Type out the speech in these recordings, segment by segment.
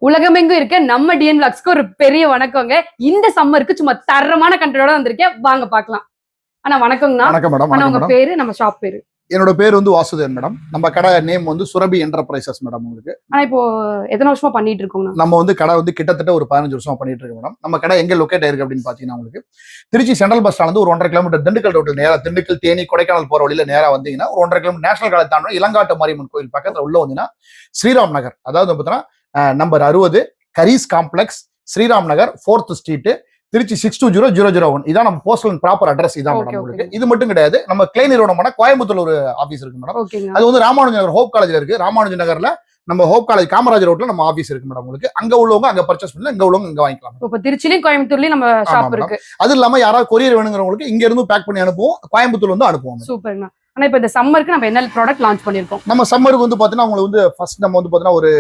உலகமெங்கும் இருக்க நம்ம டிஎன் விளாக்ஸ்க்கு ஒரு பெரிய வணக்கங்க. இந்த சம்மருக்கு சும்மா தரமான கண்டென்ட்டோட வந்திருக்கேன். வாங்க பார்க்கலாம். அண்ணா வணக்கங்கண்ணா. வணக்கம் மேடம். ஆனா உங்க பேரு, நம்ம ஷாப் பேரு? என்னோட பேர் வந்து வாசுதேவன் மேடம். நம்ம கடை நேம் வந்து சுரபி என்டர்பிரைசஸ் மேடம். உங்களுக்கு ஆனா இப்போ எத்தனை வருஷமா பண்ணிட்டு இருக்கோம்? நம்ம வந்து கடை வந்து கிட்டத்தட்ட ஒரு 15 வருஷமா பண்ணிட்டு இருக்கோம் மேடம். நம்ம கடை எங்க லொக்கேட் ஆயிருக்கு அப்படின்னு பாத்தீங்கன்னா, உங்களுக்கு திருச்சி சென்ட்ரல் பஸ் ஸ்டாண்ட் ஒரு 1.5 கிலோமீட்டர் திண்டுக்கல் ரோட்ல நேரா திண்டுக்கல் தேனி கொடைக்கானல் போற வழியில நேரா வந்தீங்கன்னா ஒரு 1.5 கிலோமீட்டர் நேஷனல் காலேஜ் தாண்டி இளங்காட்டு மாரியம்மன் கோயில் பக்கத்துல உள்ள வந்தீங்கன்னா ஸ்ரீராம் நகர், அதாவது பார்த்தீங்கன்னா நம்பர் 60 கரீஸ் காம்ப்ளெக்ஸ், ஸ்ரீராம் நகர் 4th ஸ்ட்ரீட், திருச்சி 620001. இதான் நம்ம போஸ்டல் ப்ராப்பர் அட்ரஸ். இதான் மேடம் உங்களுக்கு. இது மட்டும் கிடையாது, நம்ம கிளை நிறுவனமான கோயம்புத்தூர்ல ஒரு ஆபீஸ் இருக்கு மேடம். அது வந்து ராமானுஜ நகர் ஹோப் காலேஜ்ல இருக்கு. ராமானுஜ நகர்ல நம்ம ஹோப் காலேஜ் காமராஜர் ரோட்ல நம்ம ஆபீஸ் இருக்கு மேடம். உங்களுக்கு அங்க உள்ளவங்க அங்க பர்ச்சேஸ் பண்ணல, இங்க உள்ளவங்க இங்க வாங்கிக்கலாம். இப்ப திருச்சிலயும் கோயம்புத்தூர்லயும் நம்ம ஷாப் இருக்கு. அது இல்லாம யாராவது கொரியர் வேணுங்கிறவங்களுக்கு இங்க இருந்து பேக் பண்ணி அனுப்புவோம், கோயம்புத்தூர்ல வந்து அனுப்புவோம். சூப்பர்ண்ணா. ஆனா இப்ப இந்த சம்மருக்கு நம்ம என்ன ப்ராடக்ட் லான்ச் பண்ணிருக்கோம்? நம்ம சம்மருக்கு வந்து பாத்தீங்கன்னா உங்களுக்கு வந்து ஃபர்ஸ்ட் நம்ம வந்து பாத்தீங்கன்னா ஒரு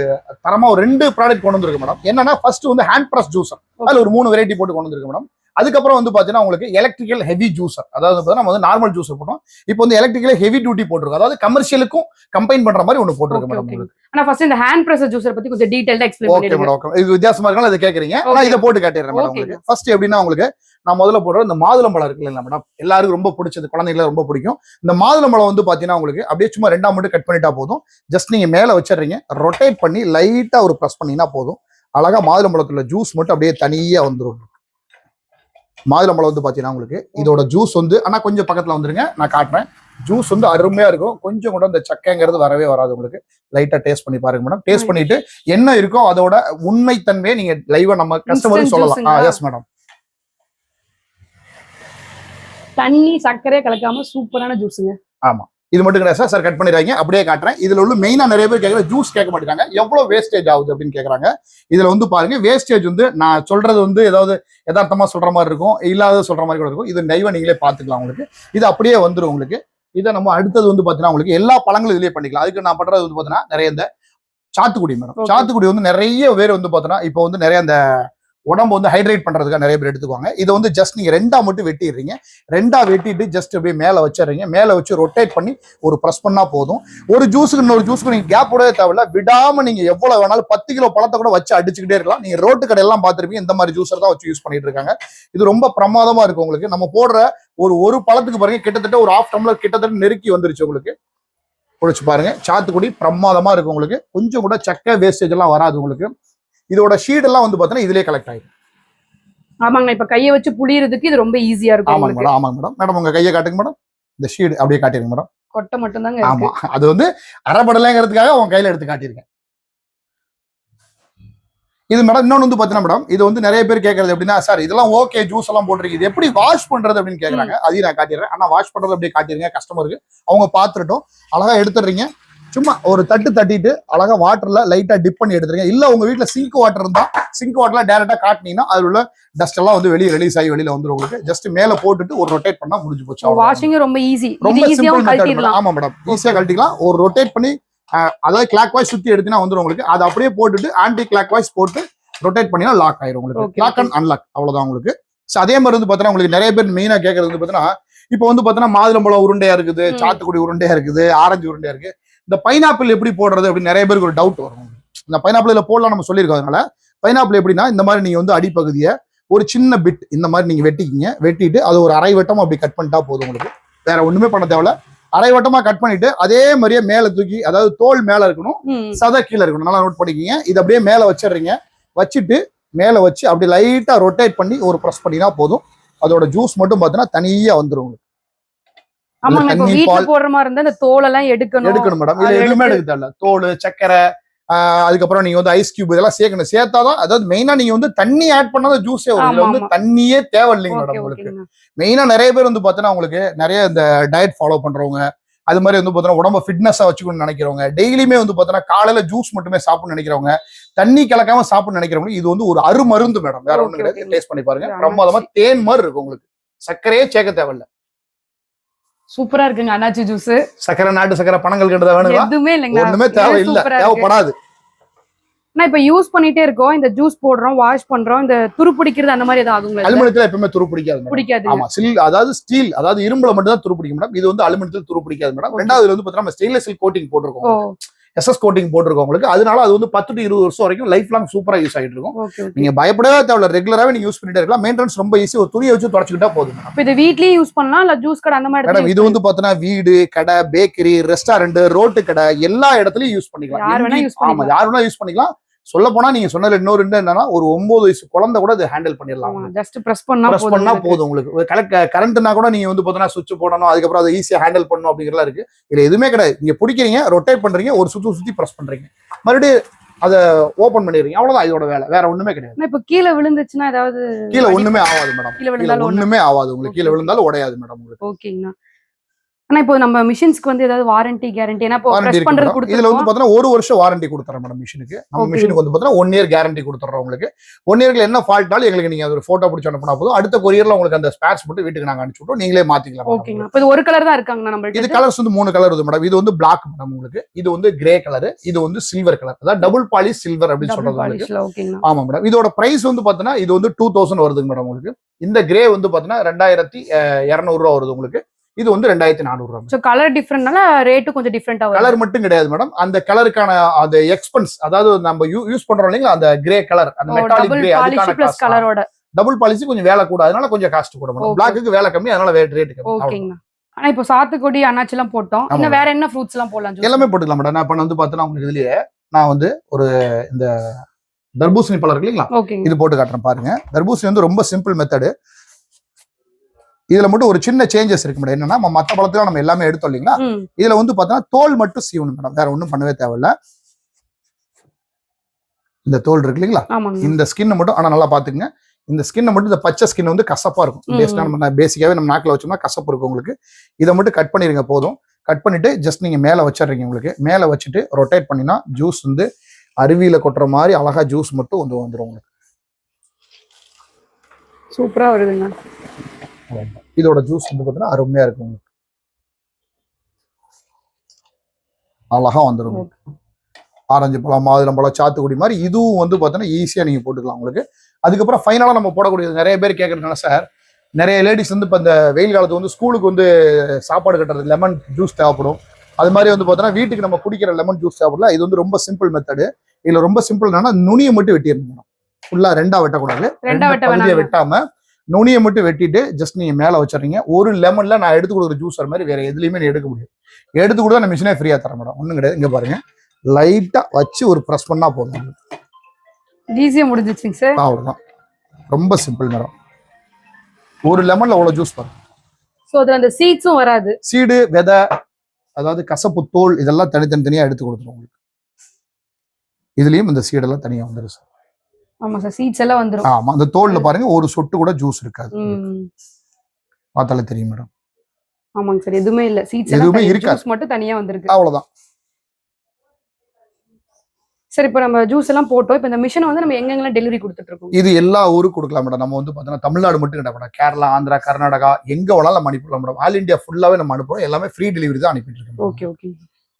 தரமா ஒரு 2 ப்ராடக்ட் கொண்டு வந்திருக்கு மேடம். என்னன்னா ஃபர்ஸ்ட் வந்து ஹேண்ட் பிரஸ் ஜூசர், அதுல ஒரு 3 வெரைட்டி போட்டு கொண்டு வந்திருக்கு மேடம். அதுக்கப்புறம் வந்து பாத்தீங்கன்னா உங்களுக்கு எலக்ட்ரிக்கல் ஹெவி ஜூசர், அதாவது நம்ம வந்து நார்மல் ஜூசர் போட்டோம், இப்போ வந்து எலக்ட்ரிக்கல் ஹெவி டியூட்டி போட்டுருக்கோம், அதாவது கமர்ஷியலுக்கும் கம்பைன் பண்ற மாதிரி ஒன்னு போட்டுருக்கு மேடம். ஆனா ஃபர்ஸ்ட் இந்த ஹேண்ட் பிரஸ் ஜூசர் பத்தி கொஞ்சம் டீடைலா எக்ஸ்பிளைன் பண்ணிடுங்க. Okay madam. இது வித்தியாசமா இருக்கனால இத கேக்குறீங்க. நான் இத போட்டு காட்டிறேன் மேடம் உங்களுக்கு. ஃபர்ஸ்ட் எப்படின்னா உங்களுக்கு நான் முதல்ல போடுற இந்த மாதுளம்பழம் இருக்கு இல்ல மேடம், எல்லாருக்கும் ரொம்ப பிடிச்சது, குழந்தைகளுக்கு ரொம்ப பிடிக்கும். இந்த மாதுளம்பழம் வந்து பாத்தீங்கன்னா உங்களுக்கு அப்படியே சும்மா 2ஆ மட்டும் கட் பண்ணிட்டா போதும். ஜஸ்ட் நீங்க மேல வச்சிடுறீங்க, ரொட்டேட் பண்ணி லைட்டா ஒரு பிரஸ் பண்ணீங்கன்னா போதும். அழகா மாதுளம்பழத்துல ஜூஸ் மட்டும் அப்படியே தனியா வந்துடும். மாதுளம்பழம் வந்து பாத்தீங்கன்னா உங்களுக்கு இதோட ஜூஸ் வந்து ஆனா கொஞ்சம் பக்கத்துல வந்துருங்க, நான் காட்டுறேன். ஜூஸ் வந்து அருமையா இருக்கும். கொஞ்சம் கூட இந்த சக்கைங்கிறது வரவே வராது உங்களுக்கு. லைட்டா டேஸ்ட் பண்ணி பாருங்க மேடம். டேஸ்ட் பண்ணிட்டு என்ன இருக்கோ அதோட உண்மைத்தன்மையை நீங்க லைவா நம்ம கஸ்டமருக்கு சொல்லலாம். Yes madam. தண்ணி சர்க்கரை கலக்காம சூப்பரான ஜூஸுங்க. ஆமா, இது மட்டும் கிடையாது சார். கட் பண்ணிடுறாங்க, அப்படியே காட்டுறேன். இதுல உள்ள மெயினா நிறைய பேர் கேட்கற ஜூஸ் கேட்க மாட்டாங்க, எவ்வளவு வேஸ்டேஜ் ஆகுது அப்படின்னு கேக்குறாங்க. இதுல வந்து பாருங்க, வேஸ்டேஜ் வந்து நான் சொல்றது வந்து ஏதாவது யதார்த்தமா சொல்ற மாதிரி இருக்கும், இல்லாத சொல்ற மாதிரி கூட இருக்கும். இது லைவா நீங்களே பாத்துக்கலாம். உங்களுக்கு இது அப்படியே வந்துடும். உங்களுக்கு இதை நம்ம அடுத்தது வந்து பாத்தீங்கன்னா உங்களுக்கு எல்லா பழங்களும் இதுலயே பண்ணிக்கலாம். அதுக்கு நான் பண்றது வந்து பாத்தீங்கன்னா நிறைய இந்த சாத்துக்குடி மேடம். சாத்துக்குடி வந்து நிறைய பேர் வந்து பாத்தீங்கன்னா இப்போ வந்து நிறைய இந்த உடம்பு வந்து ஹைட்ரேட் பண்றதுக்காக நிறைய பேர் எடுத்துக்குவாங்க. இதை வந்து ஜஸ்ட் நீங்க 2ஆ மட்டும் வெட்டிடுறீங்க. 2ஆ வெட்டிட்டு ஜஸ்ட் அப்படியே மேல வச்சிடுறீங்க. மேல வச்சு ரொட்டேட் பண்ணி ஒரு பிரஸ் பண்ணா போதும். ஒரு ஜூஸுக்கு இன்னொரு ஜூஸுக்கு நீங்க கேப் விடவே தேவையில்ல. விடாம நீங்க எவ்வளவு வேணாலும் 10 கிலோ பழத்தை கூட வச்சு அடிச்சுக்கிட்டே இருக்கலாம். நீங்க ரோட்டு கடையெல்லாம் பார்த்துருப்பீங்க, இந்த மாதிரி ஜூஸர் தான் வச்சு யூஸ் பண்ணிட்டு இருக்காங்க. இது ரொம்ப பிரமாதமா இருக்கு. உங்களுக்கு நம்ம போடுற ஒரு பழத்துக்கு பாருங்க, கிட்டத்தட்ட ஒரு 1/2 டம்ளர் கிட்டத்தட்ட நெருக்கி வந்துருச்சு. உங்களுக்கு குடிச்சு பாருங்க. சாத்துக்குடி பிரமாதமா இருக்கு. உங்களுக்கு கொஞ்சம் கூட சக்கை வேஸ்டேஜ் எல்லாம் வராது. உங்களுக்கு இதோட ஷீட் எல்லாம் வந்து பாத்தீங்கன்னா இதுலயே கலெக்ட் ஆயிடும். ஆமாங்க, இப்ப கையை வச்சு புளியறதுக்கு இது ரொம்ப ஈஸியா இருக்கும். ஆமாங்க மேடம். ஆமாங்க மேடம். மேடம் உங்க கையை காட்டுங்க மேடம். இந்த ஷீட் அப்படியே காட்டிருங்க மேடம். கொட்டை மட்டும் தாங்க. ஆமா, அது வந்து அரைப்படலைங்கிறதுக்காக உங்க கையில எடுத்து காட்டிருக்கேன். இது மேடம் இன்னொன்னு வந்து பாத்தீங்கன்னா மேடம், இது வந்து நிறைய பேர் கேட்கறது எப்படின்னா, சார் இதெல்லாம் ஓகே ஜூஸ் எல்லாம் போட்டுருக்கு, இது எப்படி வாஷ் பண்றது அப்படின்னு கேக்குறாங்க. அதையும் நான் காட்டிடுறேன். ஆனா வாஷ் பண்றது அப்படியே காட்டிருங்க கஸ்டமருக்கு, அவங்க பாத்துட்டோம். அழகா எடுத்துடுறீங்க. சும்மா ஒரு தட்டிட்டு அழகா வாட்டர்ல லைட்டா டிப் பண்ணி எடுத்துருங்க. இல்ல உங்க வீட்டுல சிங்க் வாட்டர் இருந்தா சிங்க் வாட்டர்ல டைரக்டா காட்டினீங்கன்னா அதுல உள்ள டஸ்ட் எல்லாம் வந்து வெளியே ரிலீஸ் ஆகி வெளியில வந்துடும். உங்களுக்கு ஜஸ்ட் மேல போட்டுட்டு ஒரு ரொட்டேட் பண்ணா முடிஞ்சு போச்சு. வாஷிங் ரொம்ப ஈஸி, ரொம்ப சிம்பிள் மெத்தட். ஆமா மேடம், ஈஸியா கழட்டிக்கலாம். ஒரு ரொட்டேட் பண்ணி அதாவது கிளாக் வாய்ஸ் சுத்தி எடுத்தீங்கன்னா வந்துடும். உங்களுக்கு அதை அப்படியே போட்டுட்டு ஆன்டி கிளாக் வாய்ஸ் போட்டு ரொட்டேட் பண்ணினா லாக் ஆயிரும். உங்களுக்கு லாக் அண்ட் அன்லாக், அவ்வளவுதான். உங்களுக்கு அதே மாதிரி வந்து பாத்தீங்கன்னா உங்களுக்கு நிறைய பேர் மெயினா கேட்கறது வந்து பாத்தீங்கன்னா, இப்போ வந்து பாத்தீங்கன்னா மாதுளம்பழம் உருண்டையா இருக்குது, சாத்துக்குடி உருண்டையா இருக்குது, ஆரஞ்சு உருண்டையா இருக்கு, இந்த பைனாப்பிள் எப்படி போடுறது அப்படின்னு நிறைய பேருக்கு ஒரு டவுட் வரும். இந்த பைனாப்பிள் போடலாம் நம்ம சொல்லியிருக்கோம். அதனால பைனாப்பிள் எப்படின்னா இந்த மாதிரி நீங்க வந்து அடிப்பகுதியை ஒரு சின்ன பிட் இந்த மாதிரி நீங்க வெட்டிக்கிங்க. வெட்டிட்டு அது ஒரு அரை வட்டமா அப்படி கட் பண்ணிட்டா போதும். உங்களுக்கு வேற ஒண்ணுமே பண்ண தேவையில்ல. அரை வட்டமா கட் பண்ணிட்டு அதே மாதிரியே மேல தூக்கி, அதாவது தோல் மேல இருக்கணும், சதை கீழே இருக்கணும். நல்லா நோட் பண்ணிக்கிங்க. இது அப்படியே மேல வச்சிடுறீங்க. வச்சுட்டு மேல வச்சு அப்படி லைட்டா ரொட்டேட் பண்ணி ஒரு பிரஸ் பண்ணினா போதும். அதோட ஜூஸ் மட்டும் பாத்தீங்கன்னா தனியா வந்துடும். போடுற மாதிரி இருந்தா இந்த தோல் எல்லாம் எடுக்கணும் மேடம். இதுல எதுவுமே எடுக்க தேவையில்ல. தோல், சக்கரை, அதுக்கப்புறம் நீங்க வந்து ஐஸ் கியூப் இதெல்லாம் சேர்க்கணும். சேர்த்தாதான், அதாவது மெயினா நீங்க வந்து தண்ணி ஆட் பண்ணாதான் ஜூஸே வரும். இதுல வந்து தண்ணியே தேவையில்லைங்க மேடம். உங்களுக்கு மெயினா நிறைய பேர் வந்து பாத்தீங்கன்னா உங்களுக்கு நிறைய இந்த டயட் ஃபாலோ பண்றவங்க, அது மாதிரி வந்து பாத்தீங்கன்னா உடம்ப ஃபிட்னஸா வச்சுக்கணும்னு நினைக்கிறவங்க, டெய்லியுமே வந்து பாத்தீங்கன்னா காலையில ஜூஸ் மட்டுமே சாப்பிடணும்னு நினைக்கிறவங்க, தண்ணி கலக்காம சாப்பிடணும்னு நினைக்கிறவங்க, இது வந்து ஒரு அருமருந்து மேடம். வேற ஒண்ணு கிடையாது. டேஸ்ட் பண்ணி பாருங்க. பிரமாதமா தேன் மாதிரி இருக்கும். உங்களுக்கு சர்க்கரையே சேர்க்க தேவையில்ல. சூப்பரா இருக்குங்க அண்ணாச்சி ஜூஸ். சக்கரை, நாட்டு சக்கரை, பணங்கள் கிட்டதா வேணுங்களா? எதுவுமே இல்லைங்க, ஒண்ணுமே தேவையில்லை, தேவைப்படாது. நான் இப்ப யூஸ் பண்ணிட்டே இருக்கோம். இந்த ஜூஸ் போடுறோம், வாஷ் பண்றோம், இந்த துரு பிடிக்கிறது அந்த மாதிரி ஏதாவது ஆகுங்களா? அலுமினியத்துல எப்பவுமே துரு பிடிக்காது. ஆமா, அதாவது ஸ்டீல், அதாவது இரும்புல மட்டும் தான் துரு பிடிக்கும் மேடம். இது வந்து அலுமினியத்துல துரு பிடிக்காது மேடம். ரெண்டாவது வந்து பாத்தீங்கன்னா ஸ்டெயின்லெஸ் ஸ்டீல் கோட்டிங் போட்டிருக்கோம். SS கோட்டிங் போட்டிருக்கோம் உங்களுக்கு. அதனால அது வந்து 10 to 20 வருஷம் வரைக்கும் லைஃப் லாங் சூப்பரா யூஸ் ஆகிட்டு இருக்கும். Okay okay. நீங்க பயப்படவே தேவையில்ல, ரெகுலராகவே நீங்க யூஸ் பண்ணிட்டே இருக்கலாம். மெயின்டெனன்ஸ் ரொம்ப ஈஸி, ஒரு துணியை வச்சு தொடச்சிக்கிட்டா போதும். இப்போ இது வீட்லயே யூஸ் பண்ணலாம் இல்ல ஜூஸ் கடை அந்த மாதிரி மேடம் இது வந்து பாத்தீங்கன்னா வீடு, கடை, பேக்கரி, ரெஸ்டாரண்ட், ரோட்டு கடை எல்லா இடத்துலயும் யூஸ் பண்ணிக்கலாம். யார் வேணா யூஸ் ஆமா, யார் வேணா யூஸ் பண்ணிக்கலாம். சொல்ல போனா நீங்க சொன்னதுல இன்னொரு என்னன்னா, ஒரு 9 வயசு குழந்தை கூட இதை ஹேண்டில் பண்ணிடலாம். ஜஸ்ட் பிரஸ் பண்ணா போதும் உங்களுக்கு. கரண்ட்னா கூட நீங்க வந்து பாத்தீங்கன்னா சுவிட்ச் போடணும், அதுக்கப்புறம் அதை ஈஸியா ஹேண்டில் பண்ணணும் அப்படிங்கிறதெல்லாம் இருக்கு. இதுல எதுவுமே கிடையாது. நீங்க பிடிக்கிறீங்க, ரொட்டேட் பண்றீங்க, ஒரு சுத்தி பிரஸ் பண்றீங்க, மறுபடியும் அதை ஓபன் பண்ணிடுறீங்க, அவ்வளவுதான் இதோட வேலை. வேற ஒண்ணுமே கிடையாது. இப்ப கீழே விழுந்துச்சுன்னா ஏதாவது கீழே ஒண்ணுமே ஆகாது மேடம். கீழே விழுந்தாலும் ஒண்ணுமே ஆகாது உங்களுக்கு. கீழே விழுந்தாலும் உடையாது மேடம் உங்களுக்கு. ஓகேங்கண்ணா. ஆனா இப்போ நம்ம மிஷின்ஸ்க்கு வந்து ஏதாவது வாரண்டி கேரண்டி ஏன்னா இப்போ பிரஸ் பண்றது கொடுத்து இதுல வந்து பாத்தீங்கன்னா 1 வருஷம் வாரண்டி கொடுத்துறோம் மேடம் மிஷினுக்கு. நம்ம மிஷினுக்கு வந்து பாத்தீங்கன்னா 1 இயர் கேரண்டி கொடுத்துறோம் உங்களுக்கு. 1 இயர்ல என்ன ஃபால்ட்னாலும் எங்களுக்கு நீங்க ஒரு போட்டோ பிடிச்சு அனுப்புனா போதும். அடுத்த கொரியர்ல உங்களுக்கு அந்த ஸ்பேர்ஸ் மட்டும் வீட்டுக்கு நாங்க அனுப்பிச்சு விட்டோம், நீங்களே மாத்திக்கலாம். ஓகேங்க. இப்போ இது ஒரு கலர் தான் இருக்காங்க நம்ம. இது கலர்ஸ் வந்து 3 கலர் இருக்கு மேடம். இது வந்து பிளாக் மேடம் உங்களுக்கு, இது வந்து கிரே கலர், இது வந்து சில்வர் கலர். அதாவது டபுள் பாலிஷ் சில்வர் அப்படின்னு சொல்றது. ஓகேங்க. ஆமா மேடம். இதோட பிரைஸ் வந்து பாத்தீங்கன்னா இது வந்து 2000 வருதுங்க மேடம் உங்களுக்கு. இந்த கிரே வந்து பாத்தீங்கன்னா 2200 ரூபா வருது உங்களுக்கு. இது வந்து 2400 ரூபாய். சோ கலர் டிஃபரண்ட்னால ரேட் கொஞ்சம் டிஃபரண்டா வரும். கலர் மட்டும் கிடையாது மேடம், அந்த கலருக்கான அந்த எக்ஸ்பென்ஸ், அதாவது நம்ம யூஸ் பண்றோம் இல்லைங்களா அந்த கிரே கலர், அந்த மெட்டாலிக் கிரே, அதுக்கான பிளஸ் கலரோட டபுள் பாலிஷ் கொஞ்சம் வேலை கூட, அதனால கொஞ்சம் காஸ்ட் கூட மேடம். பிளாக்குக்கு வேலை கம்மி, அதனால ரேட் கம்மி. ஓகேங்க. ஆனா இப்போ சாத்துக்குடி அன்னாச்சி எல்லாம் போட்டோம், இன்னும் வேற என்ன ஃப்ரூட்ஸ் எல்லாம் போடலாம்? எல்லாமே போட்டுக்கலாம் மேடம். நான் இப்ப வந்து பார்த்தா உங்களுக்கு இதுலயே நான் வந்து ஒரு இந்த தர்பூசணி பழம் இருக்கு இல்லைங்களா, இது போட்டு காட்டுறேன் பாருங்க. தர்பூசணி வந்து ரொம்ப சிம்பிள் மெத்தடு. இதுல மட்டும் ஒரு சின்ன சேஞ்சஸ் இருக்கு மேடம். என்னன்னா மத்த பழத்துல நம்ம எல்லாமே எடுத்தோம் இல்லைங்களா, இதுல வந்து பாத்தீங்கன்னா தோல் மட்டும் சீவணும் மேடம், வேற ஒண்ணும் பண்ணவே தேவையில்ல. இந்த தோல் இருக்கு இல்லைங்களா, இந்த ஸ்கின் மட்டும், ஆனா நல்லா பாத்துக்கங்க, இந்த ஸ்கின்னை மட்டும், இந்த பச்சை ஸ்கின் வந்து கசப்பா இருக்கும். நம்ம பேசிக்காவே நம்ம நாக்கில் வச்சோம்னா கசப்பு இருக்கும் உங்களுக்கு. இதை மட்டும் கட் பண்ணிருங்க போதும். கட் பண்ணிட்டு ஜஸ்ட் நீங்க மேல வச்சிடுறீங்க. உங்களுக்கு மேல வச்சுட்டு ரொட்டேட் பண்ணினா ஜூஸ் வந்து அருவியில கொட்டுற மாதிரி அழகா ஜூஸ் மட்டும் வந்து வந்துடும் உங்களுக்கு. சூப்பரா வருதுங்க. இதோட ஜூஸ் வந்து பார்த்தீங்கன்னா அருமையா இருக்கும் உங்களுக்கு, அழகா வந்துடும். ஆரஞ்சு பழம், மாதுளம்பழம், சாத்துக்குடி மாதிரி இதுவும் வந்து பார்த்தீங்கன்னா ஈஸியா நீங்க போட்டுக்கலாம் உங்களுக்கு. அதுக்கப்புறம் ஃபைனலா நம்ம போடக்கூடியது, நிறைய பேர் கேட்கறதுனால சார், நிறைய லேடிஸ் வந்து இப்போ இந்த வெயில் காலத்து வந்து ஸ்கூலுக்கு வந்து சாப்பாடு கட்டுறது லெமன் ஜூஸ் தேவைப்படும். அது மாதிரி வந்து பார்த்தீங்கன்னா வீட்டுக்கு நம்ம குடிக்கிற லெமன் ஜூஸ் தேவைப்படல. இது வந்து ரொம்ப சிம்பிள் மெத்தடு. இதுல ரொம்ப சிம்பிள் என்னன்னா நுனியை மட்டும் வெட்டிடணும். ஃபுல்லா ரெண்டா வெட்டக்கூடாது, பகுதியை வெட்டாம நுனியை மட்டும் வெட்டிட்டு ஜஸ்ட் நீங்க மேல வச்சிடறீங்க. ஒரு லெமன்ல நான் எடுத்து கொடுக்குற ஜூஸ் மாதிரி வேற எதுலையுமே நீ எடுக்க முடியும். எடுத்து கொடுத்தா நான் மிஷினே ஃப்ரீயா தரேன் மேடம், ஒண்ணும் கிடையாது. இங்க பாருங்க, லைட்டா வச்சு ஒரு பிரஸ் பண்ணா போதும், ஈஸியா முடிஞ்சிச்சுங்க சார். அவ்வளவுதான், ரொம்ப சிம்பிள் மேடம். ஒரு லெமன்ல அவ்வளவு ஜூஸ் பாருங்க. சோ அதுல அந்த சீட்ஸும் வராது, சீடு, விதை, அதாவது கசப்பு தோல், இதெல்லாம் தனித்தனியா எடுத்து கொடுத்துரும் உங்களுக்கு. இதுலயும் இந்த சீடெல்லாம் தனியா வந்துடும் சார். ஆமா சார், சீட்ஸ் எல்லாம் வந்துரும். ஆமா, அந்த தோல்ல பாருங்க ஒரு சொட்டு கூட ஜூஸ் இருக்காது, பார்த்தாலே தெரியும் மேடம். ஆமாங்க சார், எதுவுமே இல்ல, சீட்ஸ் எதுவுமே இருக்காது, ஜூஸ் மட்டும் தனியா வந்திருக்கு, அவ்வளவுதான். சரி, இப்போ நம்ம ஜூஸ் எல்லாம் போட்டோம். இப்போ இந்த மிஷினை வந்து நம்ம எங்கெங்கெல்லாம் டெலிவரி கொடுத்துட்டு இருக்கோம்? இது எல்லா ஊருக்கும் கொடுக்கலாம் மேடம். நம்ம வந்து பார்த்தீங்கன்னா தமிழ்நாடு மட்டும் கிடையாது மேடம், கேரளா, ஆந்திரா, கர்நாடகா, எங்க வேணாலும் நம்ம அனுப்பிடலாம் மேடம். ஆல் இந்தியா ஃபுல்லாவே நம்ம அனுப்புறோம். எல்லாமே ஃப்ரீ டெலிவரி தான் அனுப்பிட்டு இருக்கோம். Okay okay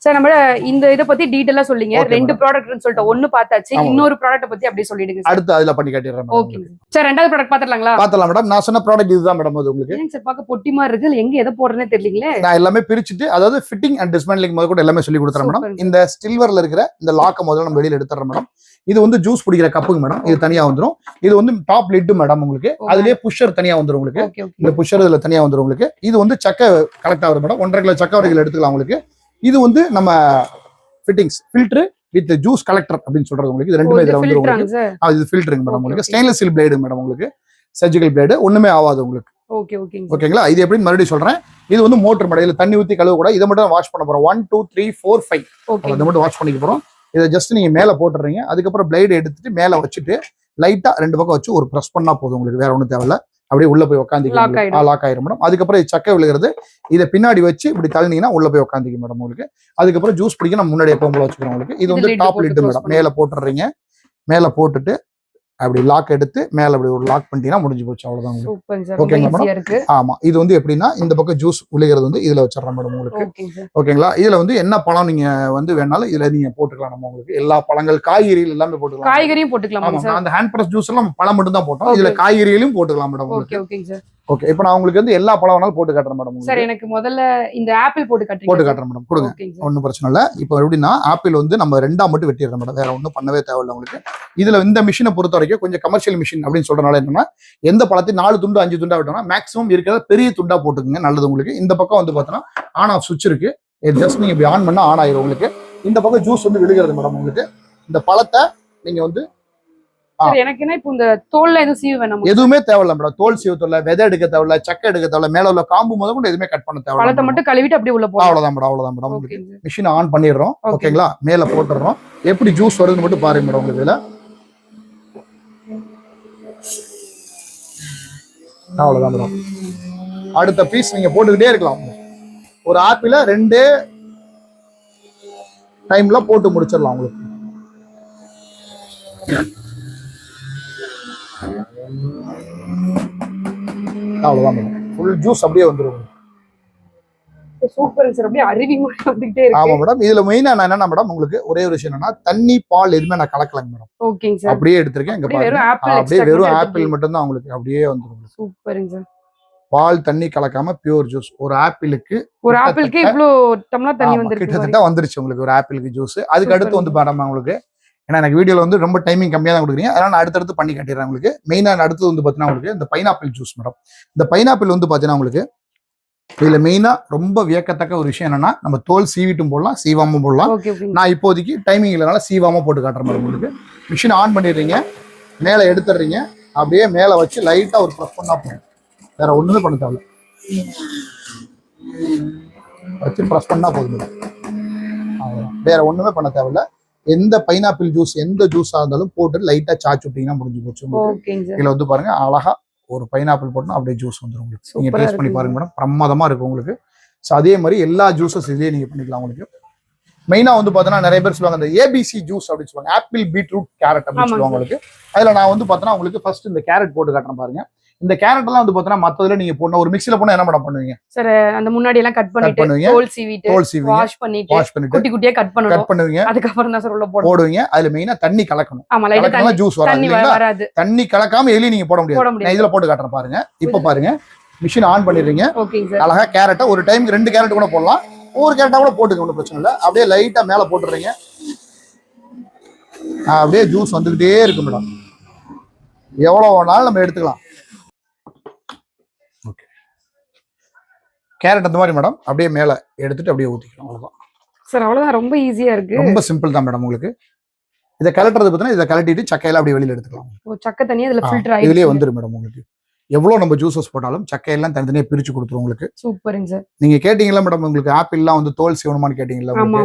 sir. நம்ம இந்த இதை பத்தி டீடைலா சொல்லிங்க. 2 ப்ராடக்ட்னு சொல்லிட்டு ஒன்னு பார்த்தாச்சு, இன்னொரு ப்ராடக்ட் பத்தி அப்படியே சொல்லிடுங்க. அடுத்து அதுல பண்ணி காட்டிடுறேன். ஓகே சார், ரெண்டாவது ப்ராடக்ட் பாத்துறலாங்களா? பாத்தலாம் மேடம். நான் சொன்ன ப்ராடக்ட் இதுதான் மேடம். அது உங்களுக்கு ஏங்க சார் பார்க்க பொட்டி மாதிரி இருக்கு, எங்க எதை போடுறேனே தெரியலீங்களே. நான் எல்லாமே பிரிச்சுட்டு, அதாவது ஃபிட்டிங் அண்ட் டிஸ்மேண்ட்லிங் முதல்ல கூட எல்லாமே சொல்லி கொடுத்துறேன் மேடம். இந்த சில்வர்ல இருக்கிற இந்த லாக்க முதல்ல நம்ம வெளியில எடுத்துறோம் மேடம். இது வந்து ஜூஸ் பிடிக்கிற கப்புங்க மேடம், இது தனியா வந்துடும். இது வந்து டாப் லிட் மேடம் உங்களுக்கு, அதுலயே புஷர் தனியா வந்துடும் உங்களுக்கு. இந்த புஷர் இதுல தனியா வந்துடும் உங்களுக்கு. இது வந்து சக்கை கலெக்ட் ஆகுது மேடம், 1.5 கிலோ சக்கை வரைக்கும் எடுத்துக்கலாம் உங்களுக்கு. இது வந்து நம்ம fittings filter with juice collector அப்படின்னு சொல்றது உங்களுக்கு. இது ரெண்டுமே இதுல வந்துரும் உங்களுக்கு. இது ஃபில்டருங்க மேடம் உங்களுக்கு. ஸ்டெயின்லெஸ் ஸ்டீல் பிளேடு மேடம் உங்களுக்கு, சர்ஜிக்கல் பிளேடு, ஒண்ணுமே ஆகாது உங்களுக்கு. ஓகேங்களா? இது எப்படின்னு மறுபடியும் சொல்றேன். இது வந்து மோட்டர் மேடம், இதுல தண்ணி ஊத்தி கழுவ கூட. இதை மட்டும் வாஷ் பண்ண போறோம். 1 2 3 4 5 இதை மட்டும் வாஷ் பண்ணிக்க போறோம். இதை ஜஸ்ட் நீங்க மேல போட்டுறீங்க. அதுக்கப்புறம் பிளேடு எடுத்துட்டு மேல வச்சுட்டு லைட்டா 2 பக்கம் வச்சு ஒரு பிரஸ் பண்ணா போதும் உங்களுக்கு, வேற ஒன்றும் தேவையில்ல. அப்படியே உள்ள போய் உட்காந்துக்கலாம், லாக் ஆயிரும் மேடம். அதுக்கப்புறம் சக்கை விழுகிறது, இதை பின்னாடி வச்சு இப்படி தள்ளினீங்கன்னா உள்ள போய் உட்காந்துக்க மேடம் உங்களுக்கு. அதுக்கப்புறம் ஜூஸ் பிடிக்க நம்ம முன்னாடி எப்பவும் போல வச்சுக்கிறோம் உங்களுக்கு. இது வந்து டாப் லிட் மேடம், மேல போட்டுறீங்க. மேல போட்டுட்டு அப்படி லாக் எடுத்து மேல அப்படி ஒரு லாக் பண்ணிட்டீங்கன்னா முடிஞ்சு போச்சு, அவ்வளவுதான் உங்களுக்கு. ஓகேங்களா மேடம்? ஆமா, இது வந்து எப்படின்னா இந்த பக்கம் ஜூஸ் விழுகிறது வந்து இதுல வச்சிடறோம் மேடம் உங்களுக்கு. ஓகேங்களா? இதுல வந்து என்ன பழம் நீங்க வந்து வேணாலும் இதுல நீங்க போட்டுக்கலாம். நம்ம உங்களுக்கு எல்லா பழங்கள், காய்கறிகள் எல்லாமே போட்டுக்கலாம். காய்கறியும் போட்டுக்கலாம். அந்த ஹேண்ட் பிரஸ் ஜூஸ் எல்லாம் பழம் மட்டும் தான் போட்டோம். இதுல காய்கறிகளையும் போட்டுக்கலாம் மேடம் உங்களுக்கு. ஓகே, இப்போ நான் உங்களுக்கு வந்து எல்லா பழம் வேணாலும் போட்டு காட்டுறேன் மேடம். சார் எனக்கு முதல்ல இந்த ஆப்பிள் போட்டு போட்டு காட்டுறேன் மேடம், கொடுங்க. ஓகேங்க சார். ஒன்றும் பிரச்சனை இல்லை. இப்போ எப்படின்னா ஆப்பிள் வந்து நம்ம 2ஆ மட்டும் வெட்டிடுறோம் மேடம், வேற ஒன்றும் பண்ணவே தேவையில்லை உங்களுக்கு. இதுல இந்த மிஷினை பொறுத்த வரைக்கும் கொஞ்சம் கமர்ஷியல் மிஷின் அப்படின்னு சொல்றதுனால என்னன்னா, எந்த பழத்தையும் 4 துண்டு 5 துண்டா விட்டோம்னா மேக்ஸிமம் இருக்கிறத பெரிய துண்டா போட்டுக்குங்க, நல்லது உங்களுக்கு. இந்த பக்கம் வந்து பார்த்தோன்னா ஆன் ஆஃப் சுவிட்ச் இருக்கு, ஜஸ்ட் நீங்க இப்படி ஆன் பண்ணா ஆன் ஆயிரும் உங்களுக்கு. இந்த பக்கம் ஜூஸ் வந்து விழுகிறது மேடம் உங்களுக்கு. இந்த பழத்தை நீங்க வந்து சார் எனக்கு என்ன இப்போ இந்த தோல்ல எதுவும் சீவு வேணாம்? எதுவுமே தேவையில்ல மேடம், தோல் சீவ தேவையில்ல, விதை எடுக்க தேவையில்ல, சக்கை எடுக்க தேவையில்ல, மேல உள்ள காம்பு முதல் கூட எதுவுமே கட் பண்ண தேவையில்ல. பழத்தை மட்டும் கழுவிட்டு அப்படியே உள்ள போறோம். அவ்வளவுதான் மேடம், அவ்வளவுதான் மேடம். உங்களுக்கு மிஷின் ஆன் பண்ணிடுறோம், ஓகேங்களா? மேல போட்டுடுறோம், எப்படி ஜூஸ் வருதுன்னு மட்டும் பாருங்க மேடம் உங்களுக்கு. இதுல அவ்வளவுதான் மேடம். அடுத்த பீஸ் நீங்க போட்டுக்கிட்டே இருக்கலாம். ஒரு ஆப்பிள 2 டைம்ல போட்டு முடிச்சிடலாம் உங்களுக்கு. அவ்வளவுதான் மேடம், ஃபுல் ஜூஸ் அப்படியே வந்துரும். சூப்பர் சார், அப்படியே அருவி மாதிரி வந்துட்டே இருக்கு. ஆமா மேடம். இதுல மெயினா நான் என்னன்னா மேடம், உங்களுக்கு ஒரே ஒரு விஷயம் என்னன்னா, தண்ணி பால் எதுவுமே நான் கலக்கலங்க மேடம். ஓகேங்க சார். அப்படியே எடுத்திருக்கேன், இங்க பாருங்க. அப்படியே வெறும் ஆப்பிள் மட்டும் தான் உங்களுக்கு அப்படியே வந்துரும். சூப்பருங்க சார். பால் தண்ணி கலக்காம பியூர் ஜூஸ். ஒரு ஆப்பிளுக்கு இவ்ளோ டம்ளர் தண்ணி வந்திருக்கு, கிட்டத்தட்ட வந்துருச்சு உங்களுக்கு ஒரு ஆப்பிளுக்கு ஜூஸ். அதுக்கு அடுத்து வந்து மேடம் உங்களுக்கு, ஏன்னா எனக்கு வீடியோல வந்து ரொம்ப டைமிங் கம்மியா தான் கொடுக்குறீங்க, அதனால நான் அடுத்தடுத்து பண்ணி காட்டிடுறேன் உங்களுக்கு. மெயினா அடுத்தது வந்து பாத்தீங்கன்னா உங்களுக்கு இந்த பைனாப்பிள் ஜூஸ் மேடம். இந்த பைனாப்பிள் வந்து பாத்தீங்கன்னா உங்களுக்கு இதுல மெயினா ரொம்ப வியக்கத்தக்க ஒரு விஷயம் என்னன்னா, நம்ம தோல் சீவிட்டும் போடலாம், சீவாம போடலாம். நான் இப்போதைக்கு டைமிங் இல்லைனால சீவாம போட்டு காட்டுற மாதிரி உங்களுக்கு. மிஷின் ஆன் பண்ணிடுறீங்க, மேல எடுத்துடுறீங்க, அப்படியே மேல வச்சு லைட்டா ஒரு ப்ரெஸ் பண்ணா போதும், வேற ஒண்ணுமே பண்ண தேவையில்ல. வச்சு ப்ரெஸ் பண்ணா போதும், வேற ஒண்ணுமே பண்ண தேவையில்ல. எந்த பைனாப்பிள் ஜூஸ் எந்த ஜூஸா இருந்தாலும் போட்டு லைட்டா சாச்சு விட்டீங்கன்னா முடிஞ்சு போச்சு. இதுல வந்து பாருங்க அழகா ஒரு பைனாப்பிள் போட்டோம் அப்படியே ஜூஸ் வந்துடும் உங்களுக்கு. நீங்க டேஸ்ட் பண்ணி பாருங்க மேடம், பிரமாதமா இருக்கும் உங்களுக்கு. ஸோ அதே மாதிரி எல்லா ஜூஸஸ் இதே நீங்க பண்ணிக்கலாம் உங்களுக்கு. மெயினா வந்து பாத்தீங்கன்னா நிறைய பேர் சொல்லுவாங்க இந்த ஏபிசி ஜூஸ் அப்படின்னு சொல்லுவாங்க, ஆப்பிள் பீட்ரூட் கேரட் அப்படின்னு சொல்லுவாங்க உங்களுக்கு. அதுல நான் வந்து பாத்தீங்கன்னா உங்களுக்கு ஃபர்ஸ்ட் இந்த கேரட் போட்டு காட்டுறேன் பாருங்க. இந்த கேரட் எல்லாம் வந்து பாத்தீங்கன்னா மத்ததுல நீங்க போடணும், ஒரு மிக்ஸில போனா என்ன மேடம் பண்ணுவீங்க சார்? அந்த முன்னாடி எல்லாம் கட் பண்ணிட்டு தோல் சீவிட்டு வாஷ் பண்ணிட்டு குட்டி குட்டியா கட் பண்ணுவீங்க. அதுக்கப்புறம் தான் சார் உள்ள போடுவீங்க. அதுல மெயினா தண்ணி கலக்கணும். ஆமா, லைட்டா ஜூஸ் வராது. தண்ணி கலக்காம எலி நீங்க போட முடியாது. நான் இதுல போட்டு காட்டுறேன் பாருங்க. இப்ப பாருங்க, மிஷின் ஆன் பண்ணிடுறீங்க. அழகா கேரட்டை ஒரு டைமுக்கு 2 கேரட் கூட போடலாம், ஒரு கேரட்டா கூட போட்டுக்க, ஒன்றும் பிரச்சனை இல்லை. அப்படியே லைட்டா மேல போட்டுறீங்க, அப்படியே ஜூஸ் வந்துகிட்டே இருக்கு மேடம். எவ்வளவு நாள் நம்ம எடுத்துக்கலாம். கேரட் அந்த மாதிரி மேடம் அப்படியே மேல எடுத்துட்டு அப்படியே ஊத்திக்கலாம், அவ்வளவுதான் சார். அவ்வளவுதான், ரொம்ப ஈஸியா இருக்கு, ரொம்ப சிம்பிள் தான் மேடம் உங்களுக்கு. இதை கலட்டுறது பார்த்தீங்கன்னா இதை கலட்டிட்டு சக்கையில அப்படியே வெளியில எடுத்துக்கலாம். சக்கை தனியா இதுல ஃபில்டர் ஆகி இதுலயே வந்துரும் மேடம் உங்களுக்கு. எவ்வளவு நம்ம ஜூஸஸ் போட்டாலும் சக்கையெல்லாம் தனித்தனியா பிரிச்சு கொடுத்துரும் உங்களுக்கு. சூப்பருங்க சார். நீங்க கேட்டீங்களா மேடம், உங்களுக்கு ஆப்பிள்லாம் வந்து தோல் சீவணுமான்னு கேட்டீங்களா?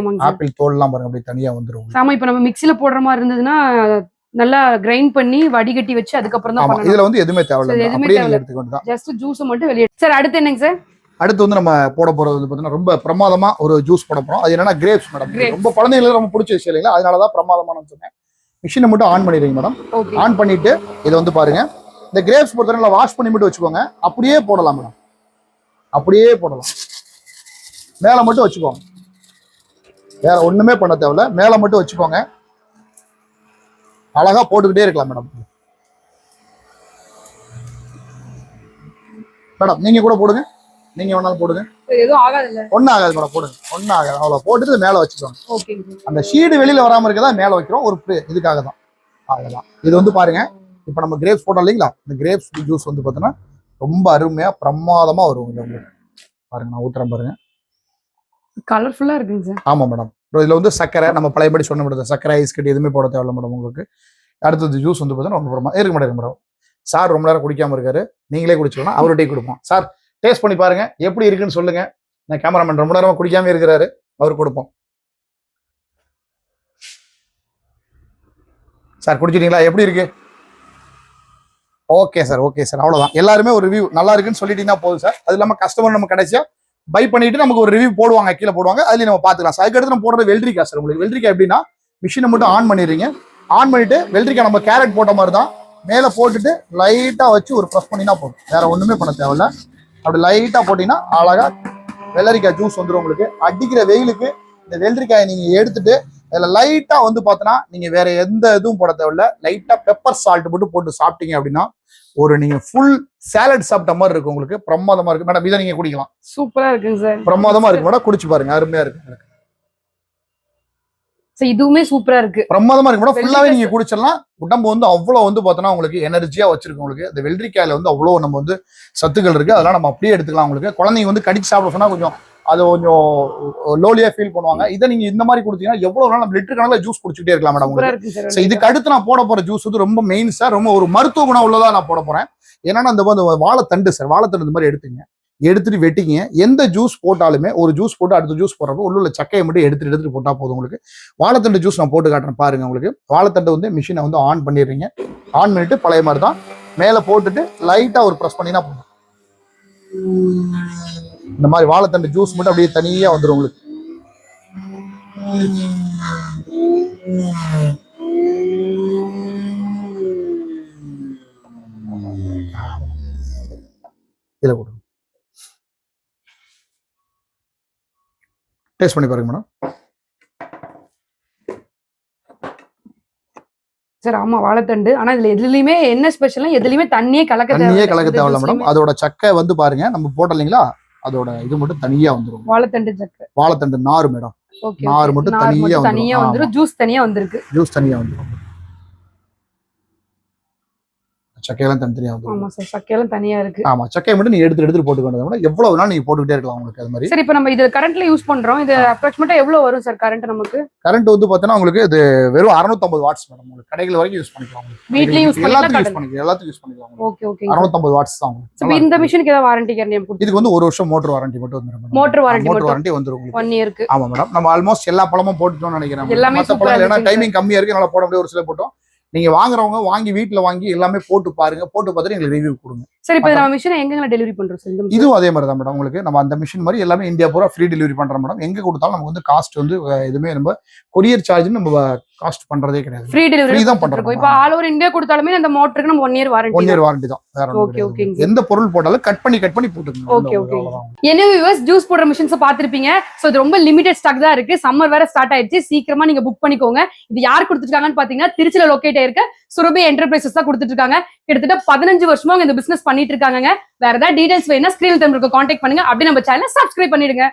ஆப்பிள் தோல் எல்லாம் பாருங்க அப்படியே தனியா வந்துரும். ஆமா, இப்ப நம்ம மிக்ஸில போடுற மாதிரி இருந்ததுன்னா நல்லா கிரைண்ட் பண்ணி வடிகட்டி வச்சு அதுக்கப்புறம் தான் பண்ணணும். இதுல வந்து எதுவுமே தேவையில்லை, அப்படியே நீங்க எடுத்துக்க வேண்டியதான். ஜஸ்ட் ஜூஸ் மட்டும் வெளியே. சார் அடுத்து என்னங்க சார்? அடுத்து வந்து நம்ம போட போறது வந்து பாத்தீங்கன்னா ரொம்ப பிரமாதமா ஒரு ஜூஸ் போட போறோம். அது என்னன்னா கிரேப்ஸ் மேடம். ரொம்ப குழந்தைங்களுக்கு ரொம்ப பிடிச்ச விஷயம் இல்லைங்களா, அதனாலதான் பிரமாதமான சொன்னேன். மிஷினை மட்டும் ஆன் பண்ணிடுங்க மேடம். ஆன் பண்ணிட்டு இதை வந்து பாருங்க, இந்த கிரேப்ஸ் பொறுத்தவரை வாஷ் பண்ணி மட்டும் வச்சுக்கோங்க. அப்படியே போடலாம் மேடம், அப்படியே போடலாம். மேல மட்டும் வச்சுக்கோங்க, வேற ஒண்ணுமே பண்ண தேவையில்ல. மேல மட்டும் வச்சுக்கோங்க, அழகா போட்டுக்கிட்டே இருக்கலாம் மேடம். மேடம் நீங்க கூட போடுங்க, நீங்க வேணாலும் போடுங்க, எதுவும் ஆகாது இல்ல, ஒன்னும் ஆகாது மேடம், போடுங்க, ஒன்னும் ஆகாது. அவ்வளவு போட்டுட்டு மேல வச்சுக்கோங்க. அந்த ஷீடு வெளியில வராம இருக்கதான் மேல வைக்கிறோம், ஒரு இதுக்காக தான். அவ்வளவுதான். இது வந்து பாருங்க, இப்ப நம்ம கிரேப்ஸ் போட்டோம் இல்லைங்களா, இந்த கிரேப்ஸ் ஜூஸ் வந்து பாத்தீங்கன்னா ரொம்ப அருமையா பிரமாதமா வரும் உங்களுக்கு. பாருங்க நான் ஊத்துறேன் பாருங்க, கலர்ஃபுல்லா இருக்குங்க சார். ஆமா மேடம். இதுல வந்து சக்கரை நம்ம பழையபடி சொன்ன முடியாது, சக்கரை ஐஸ் கட்டி எதுவுமே போட தேவையில்ல மேடம் உங்களுக்கு. அடுத்தது ஜூஸ் வந்து பாத்தீங்கன்னா ரொம்ப இருக்கு மேடம். சார் ரொம்ப நேரம் குடிக்காம இருக்காரு, நீங்களே குடிச்சுக்கலாம், அவரு டீ கொடுப்போம். சார் டேஸ்ட் பண்ணி பாருங்க, எப்படி இருக்குன்னு சொல்லுங்க. நான் கேமராமேன் ரொம்ப நேரமா குடிக்காம இருக்கிறாரு, அவருக்கு கொடுப்போம். சார் குடிச்சிட்டீங்களா, எப்படி இருக்கு? Okay sir, okay sir. அவ்வளவுதான். எல்லாருமே ஒரு ரிவ்யூ நல்லா இருக்குன்னு சொல்லிட்டீங்கன்னா போதும் சார். அது இல்லாம கஸ்டமர் நம்ம கடைசியா பை பண்ணிட்டு நமக்கு ஒரு ரிவ்யூ போடுவாங்க, கீழே போடுவாங்க, அதுல நம்ம பாத்துக்கலாம். அதுக்கு அடுத்து நம்ம போடுறது வெள்ளரிக்காய் சார். உங்களுக்கு வெள்ளரிக்காய் எப்படின்னா, மிஷினை மட்டும் ஆன் பண்ணிடுறீங்க. ஆன் பண்ணிட்டு வெள்ளரிக்காய் நம்ம கேரட் போட்ட மாதிரி தான் மேல போட்டுட்டு லைட்டா வச்சு ஒரு ப்ரெஸ் பண்ணினா போதும், வேற ஒண்ணுமே பண்ண தேவையில்ல. அப்படி லைட்டா போட்டீங்கன்னா அழகா வெள்ளரிக்காய் ஜூஸ் வந்துடும் உங்களுக்கு. அடிக்கிற வெயிலுக்கு இந்த வெள்ளரிக்காயை நீங்க எடுத்துட்டு இதுல லைட்டா வந்து பார்த்தோன்னா நீங்க வேற எந்த இதுவும் போட தேவையில்ல, லைட்டா பெப்பர் சால்ட் மட்டும் போட்டு சாப்பிட்டீங்க அப்படின்னா ஒரு நீங்க ஃபுல் சாலட் சாப்பிட்ட மாதிரி இருக்கு உங்களுக்கு. பிரமாதமா இருக்கு மேடம். இதை நீங்க குடிக்கலாம். சூப்பரா இருக்குங்க சார். பிரமாதமா இருக்கு மேடம். குடிச்சு பாருங்க, அருமையா இருக்கு. இதுவுமே சூப்பரா இருக்கு. பிரமாதமா இருக்கு மேடம். ஃபுல்லாவே நீங்க குடிச்சிடலாம். உடம்பு வந்து அவ்வளவு வந்து பார்த்தோன்னா உங்களுக்கு எனர்ஜியா வச்சிருக்கு. உங்களுக்கு இந்த வெள்ளரிக்காயில வந்து அவ்வளவு நம்ம வந்து சத்துக்கள் இருக்கு. அதெல்லாம் நம்ம அப்படியே எடுத்துக்கலாம். உங்களுக்கு குழந்தைங்க வந்து கடிச்சு சாப்பிட சொன்னா கொஞ்சம் அது கொஞ்சம் லோலியா ஃபீல் பண்ணுவாங்க. இதை நீங்க இந்த மாதிரி கொடுத்தீங்கன்னா எவ்வளவு நாள் நம்ம லிட்டர் கணக்கில் ஜூஸ் குடிச்சுட்டே இருக்கலாம் மேடம். உங்களுக்கு இதுக்கு அடுத்து நான் போட போற ஜூஸ் வந்து ரொம்ப மெயின் சார், ரொம்ப ஒரு மருத்துவ குணம் உள்ளதா நான் போட போறேன். என்னன்னா அந்த வாழைத்தண்டு சார், வாழைத்தண்டு இந்த மாதிரி எடுத்துட்டு வெட்டிங்க. எந்த ஜூஸ் போட்டாலுமே ஒரு ஜூஸ் போட்டு அடுத்த ஜூஸ் போடுறப்போ உள்ள சக்கையை மட்டும் எடுத்துட்டு போட்டா போதும். உங்களுக்கு வாழைத்தண்டு ஜூஸ் நான் போட்டு காட்டுறேன் பாருங்க. உங்களுக்கு வாழைத்தண்டு வந்து மிஷினை வந்து ஆன் பண்ணிடுறீங்க. ஆன் பண்ணிட்டு பழைய மாதிரி தான் மேலே போட்டுட்டு லைட்டா ஒரு ப்ரெஸ் பண்ணினா போதும். இந்த மாதிரி வாழைத்தண்டு ஜூஸ் மட்டும் அப்படியே தனியா வந்துடும் உங்களுக்கு. இதுல போடுங்க. டேஸ்ட் பண்ணி பாருங்க மேடம். சார் ஆமா வாழைத்தண்டு. ஆனா இதுல எதுலயுமே என்ன ஸ்பெஷல், எதுலயுமே தண்ணியே கலக்க தேவையில்ல மேடம். அதோட சக்கை வந்து பாருங்க நம்ம போட்டோம் இல்லைங்களா, அதோட இது மட்டும் தனியா வந்துடும். வாழைத்தண்டு சக்கை, வாழைத்தண்டு நாறு மேடம். நாறு மட்டும் தனியா வந்துடும். ஜூஸ் தனியா வந்திருக்கு. ஜூஸ் தனியா வந்துடும். சக்கையெல்லாம் தனித்தனியா வந்துடும். ஆமா சார், சக்கையெல்லாம் தனியா இருக்கு. ஆமா, சக்கையை மட்டும் நீங்க எடுத்து போட்டுக்கணும். எவ்வளவு நாள் நீங்க போட்டுக்கிட்டே இருக்கலாம் உங்களுக்கு. அது மாதிரி சரி, இப்போ நம்ம இது கரண்ட்ல யூஸ் பண்றோம். இது அப்ராக்சிமேட்டா எவ்வளவு வரும் சார் கரண்ட் நமக்கு? கரண்ட் வந்து பார்த்தீங்கன்னா உங்களுக்கு இது வெறும் 650 வாட்ஸ் மேடம். உங்களுக்கு கடைகள் வரைக்கும் யூஸ் பண்ணிக்கலாம். வீட்லயும் யூஸ் எல்லாத்துக்கும் யூஸ் பண்ணிக்கலாம். Okay okay. 650 வாட்ஸ் தான். இப்போ இந்த மிஷினுக்கு ஏதாவது வாரண்டி கேரண்டி கொடுத்து? இதுக்கு வந்து 1 வருஷம் மோட்டர் வாரண்டி மட்டும் வந்துரும். மோட்டர் வாரண்டி வந்துரும் 1 இயருக்கு. ஆமா மேடம். நம்ம ஆல்மோஸ்ட் எல்லா பழமும் போட்டுட்டோம்னு நினைக்கிறேன். எல்லாமே சூப்பரா இருக்கு. ஏன்னா டைமிங் கம்மியா இருக்கு, நல்லா போட முடியாது. ஒரு சில போட்டோம். நீங்க வாங்குறவங்க வாங்கி வீட்டுல வாங்கி எல்லாமே போட்டு பாருங்க. போட்டு பார்த்துட்டு எங்களுக்கு ரிவ்யூ கொடுங்க. சரி, இப்போ நம்ம மிஷினை எங்க டெலிவரி பண்றோம் சார்? இதுவும் அதே மாதிரி தான் மேடம். உங்களுக்கு நம்ம அந்த மிஷின் மாதிரி எல்லாமே இந்தியா பூரா ஃப்ரீ டெலிவரி பண்றோம் மேடம். எங்க கொடுத்தாலும் நமக்கு வந்து காஸ்ட் வந்து எதுவுமே நம்ம கொரியர் சார்ஜ் நம்ம காஸ்ட் பண்றதே கிடையாது. ஃப்ரீ டெலிவரி தான் பண்றோம். இப்போ ஆல் ஓவர் இந்தியா கொடுத்தாலுமே அந்த மோட்டருக்கு நம்ம 1 இயர் வாரண்டி. 1 இயர் வாரண்டி தான். Okay okay. எந்த பொருள் போட்டாலும் கட் பண்ணி போட்டுக்கணும். Okay okay. என்ன வியூவர்ஸ், ஜூஸ் போடுற மிஷின்ஸ் பாத்திருப்பீங்க. சோ இது ரொம்ப லிமிடெட் ஸ்டாக் தான் இருக்கு. சம்மர் வேற ஸ்டார்ட் ஆயிடுச்சு. சீக்கிரமா நீங்க புக் பண்ணிக்கோங்க. இது யார் கொடுத்துருக்காங்கன்னு பாத்தீங்கன்னா திருச்சியில லொகேட் ஆயிருக்க சுரபி என்டர்பிரைசஸ் தான் கொடுத்துட்டு இருக்காங்க. கிட்டத்தட்ட 15 வருஷமா இந்த பிசினஸ் பண்ணிட்டு இருக்காங்க. வேற ஏதாவது டீடைல்ஸ் வேணும்னா ஸ்கிரீன்ல இருக்க கான்டாக்ட் பண்ணுங்க. அப்படியே நம்ம சேனலை சப்ஸ்கிரைப் பண்ணிடுங்க.